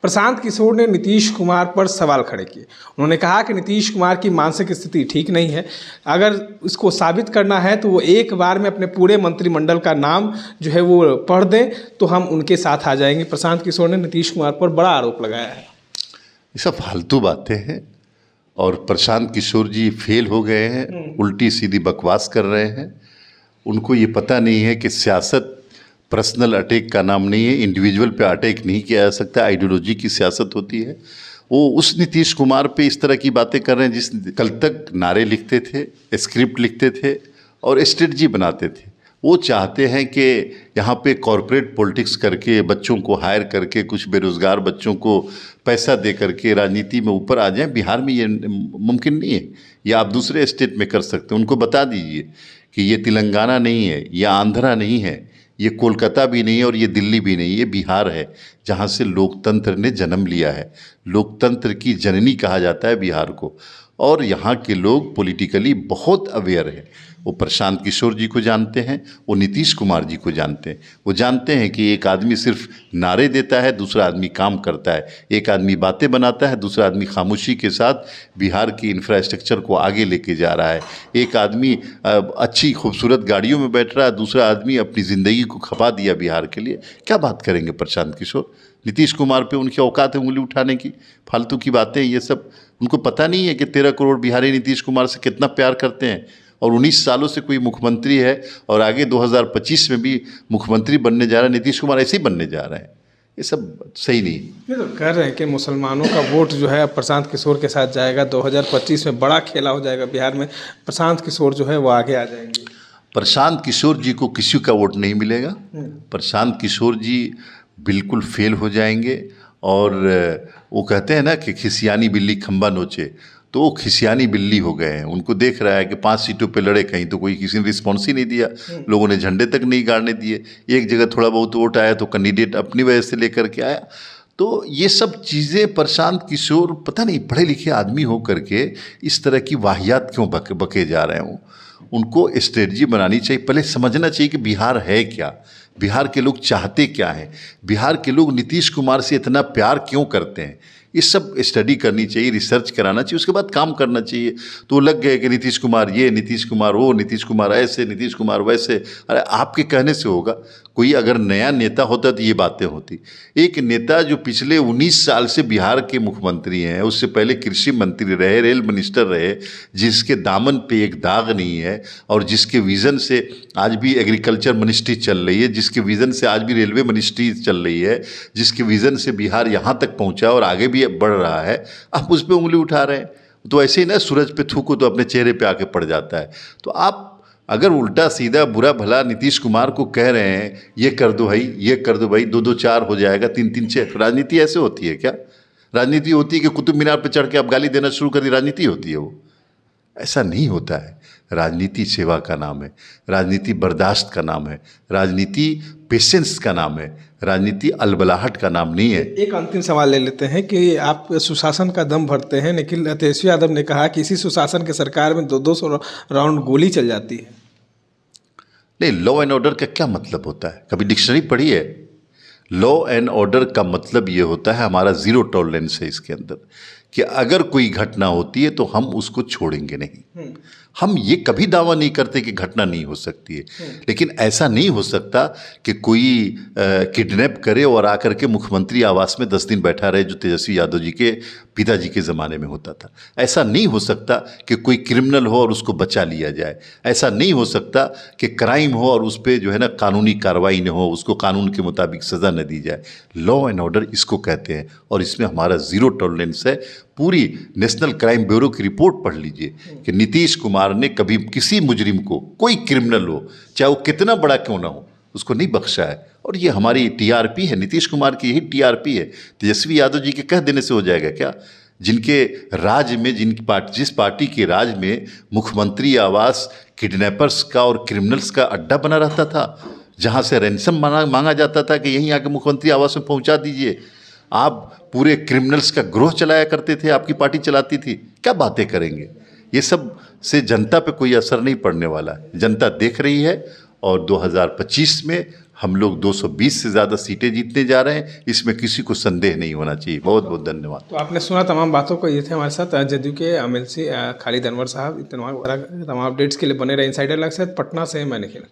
प्रशांत किशोर ने नीतीश कुमार पर सवाल खड़े किए। उन्होंने कहा कि नीतीश कुमार की मानसिक स्थिति ठीक नहीं है, अगर इसको साबित करना है तो वो एक बार में अपने पूरे मंत्रिमंडल का नाम जो है वो पढ़ दें तो हम उनके साथ आ जाएंगे। प्रशांत किशोर ने नीतीश कुमार पर बड़ा आरोप लगाया है। ये सब फालतू बातें हैं और प्रशांत किशोर जी फेल हो गए हैं, उल्टी सीधी बकवास कर रहे हैं। उनको ये पता नहीं है कि सियासत पर्सनल अटैक का नाम नहीं है, इंडिविजुअल पे अटैक नहीं किया जा सकता, आइडियोलॉजी की सियासत होती है। वो उस नीतीश कुमार पे इस तरह की बातें कर रहे हैं जिस कल तक नारे लिखते थे, स्क्रिप्ट लिखते थे और स्ट्रेटजी बनाते थे। वो चाहते हैं कि यहाँ पे कॉरपोरेट पॉलिटिक्स करके बच्चों को हायर करके कुछ बेरोज़गार बच्चों को पैसा दे करके राजनीति में ऊपर आ जाएं। बिहार में ये मुमकिन नहीं है। या आप दूसरे स्टेट में कर सकते हैं। उनको बता दीजिए कि ये तेलंगाना नहीं है, ये आंध्रा नहीं है, ये कोलकाता भी नहीं है और ये दिल्ली भी नहीं, ये बिहार है जहाँ से लोकतंत्र ने जन्म लिया है। लोकतंत्र की जननी कहा जाता है बिहार को। और यहाँ के लोग पॉलिटिकली बहुत अवेयर हैं। वो प्रशांत किशोर जी को जानते हैं, वो नीतीश कुमार जी को जानते हैं। वो जानते हैं कि एक आदमी सिर्फ नारे देता है, दूसरा आदमी काम करता है। एक आदमी बातें बनाता है, दूसरा आदमी खामोशी के साथ बिहार की इंफ्रास्ट्रक्चर को आगे लेके जा रहा है। एक आदमी अच्छी खूबसूरत गाड़ियों में बैठ रहा है, दूसरा आदमी अपनी ज़िंदगी को खपा दिया बिहार के लिए। क्या बात करेंगे प्रशांत किशोर? नीतीश कुमार पे उनकी औकात है उंगली उठाने की? फालतू की बातें ये सब। उनको पता नहीं है कि 13 करोड़ बिहारी नीतीश कुमार से कितना प्यार करते हैं। और 19 सालों से कोई मुख्यमंत्री है और आगे 2025 में भी मुख्यमंत्री बनने जा रहा है। नीतीश कुमार ऐसे ही बनने जा रहे हैं। ये सब सही नहीं। ये तो कह रहे हैं कि मुसलमानों का वोट जो है प्रशांत किशोर के साथ जाएगा। 2025 में बड़ा खेला हो जाएगा बिहार में। प्रशांत किशोर जो है वो आगे आ जाएंगे। प्रशांत किशोर जी को किसी का वोट नहीं मिलेगा। प्रशांत किशोर जी बिल्कुल फेल हो जाएंगे। और वो कहते हैं ना कि खिसियानी बिल्ली खंबा नोचे, तो वो खिसियानी बिल्ली हो गए हैं। उनको देख रहा है कि 5 सीटों पे लड़े, कहीं तो कोई किसी ने रिस्पॉन्स ही नहीं दिया, लोगों ने झंडे तक नहीं गाड़ने दिए। एक जगह थोड़ा बहुत वोट आया तो कैंडिडेट अपनी वजह से लेकर के आया। तो ये सब चीज़ें प्रशांत किशोर पता नहीं पढ़े लिखे आदमी हो करके इस तरह की वाहियात क्यों बके जा रहे हों। उनको स्ट्रेटजी बनानी चाहिए। पहले समझना चाहिए कि बिहार है क्या, बिहार के लोग चाहते क्या हैं, बिहार के लोग नीतीश कुमार से इतना प्यार क्यों करते हैं। ये सब स्टडी करनी चाहिए, रिसर्च कराना चाहिए, उसके बाद काम करना चाहिए। तो लग गए कि नीतीश कुमार ये, नीतीश कुमार वो, नीतीश कुमार ऐसे, नीतीश कुमार वैसे। अरे आपके कहने से होगा? कोई अगर नया नेता होता तो ये बातें होती। एक नेता जो पिछले 19 साल से बिहार के मुख्यमंत्री हैं, उससे पहले कृषि मंत्री रहे, रेल मिनिस्टर रहे, जिसके दामन पे एक दाग नहीं है और जिसके विज़न से आज भी एग्रीकल्चर मिनिस्ट्री चल रही है, जिसके विज़न से आज भी रेलवे मिनिस्ट्री चल रही है, जिसके विज़न से बिहार यहाँ तक पहुँचा और आगे भी बढ़ रहा है, आप उस पर उंगली उठा रहे हैं। तो ऐसे ही ना सूरज पे थूको तो अपने चेहरे पे आके पड़ जाता है। तो आप अगर उल्टा सीधा बुरा भला नीतीश कुमार को कह रहे हैं ये कर दो भाई, ये कर दो भाई, 2-2 4 हो जाएगा, 3-3 6, राजनीति ऐसे होती है क्या? राजनीति होती है कि कुतुब मीनार पे चढ़ के आप गाली देना शुरू कर दी, राजनीति होती है वो? ऐसा नहीं होता है। राजनीति सेवा का नाम है, राजनीति बर्दाश्त का नाम है, राजनीति पेशेंस का नाम है, राजनीति अलबलाहट का नाम नहीं है। एक अंतिम सवाल ले लेते हैं कि आप सुशासन का दम भरते हैं, लेकिन तेजस्वी यादव ने कहा कि इसी सुशासन के सरकार में 200 राउंड गोली चल जाती है। नहीं, लॉ एंड ऑर्डर का क्या मतलब होता है? कभी डिक्शनरी पढ़ी है? लॉ एंड ऑर्डर का मतलब ये होता है, हमारा ज़ीरो टॉलरेंस है इसके अंदर, कि अगर कोई घटना होती है तो हम उसको छोड़ेंगे नहीं। हम ये कभी दावा नहीं करते कि घटना नहीं हो सकती है, लेकिन ऐसा नहीं हो सकता कि कोई किडनैप करे और आकर के मुख्यमंत्री आवास में 10 दिन बैठा रहे, जो तेजस्वी यादव जी के पिताजी के ज़माने में होता था। ऐसा नहीं हो सकता कि कोई क्रिमिनल हो और उसको बचा लिया जाए। ऐसा नहीं हो सकता कि क्राइम हो और उस पर जो है ना कानूनी कार्रवाई न हो, उसको कानून के मुताबिक सज़ा न दी जाए। लॉ एंड ऑर्डर इसको कहते हैं और इसमें हमारा ज़ीरो टॉलरेंस है। पूरी नेशनल क्राइम ब्यूरो की रिपोर्ट पढ़ लीजिए कि नीतीश कुमार ने कभी किसी मुजरिम को, कोई क्रिमिनल हो चाहे वो कितना बड़ा क्यों ना हो, उसको नहीं बख्शा है। और ये हमारी टीआरपी है, नीतीश कुमार की यही टीआरपी है। तेजस्वी यादव जी के कह देने से हो जाएगा क्या? जिनके राज में, जिस पार्टी के राज में मुख्यमंत्री आवास किडनैपर्स का और क्रिमिनल्स का अड्डा बना रहता था, जहाँ से रैंसम मांगा जाता था कि यहीं आके मुख्यमंत्री आवास में पहुँचा दीजिए, आप पूरे क्रिमिनल्स का ग्रोह चलाया करते थे, आपकी पार्टी चलाती थी। क्या बातें करेंगे? ये सब से जनता पे कोई असर नहीं पड़ने वाला है। जनता देख रही है और 2025 में हम लोग 220 से ज़्यादा सीटें जीतने जा रहे हैं, इसमें किसी को संदेह नहीं होना चाहिए। बहुत बहुत धन्यवाद। तो आपने सुना तमाम बातों को। ये थे हमारे साथ जदयू के एमएलसी खालिद अनवर साहब। तमाम अपडेट्स के लिए बने रहे इनसाइडर लाइव के साथ। पटना से मैं निखिल।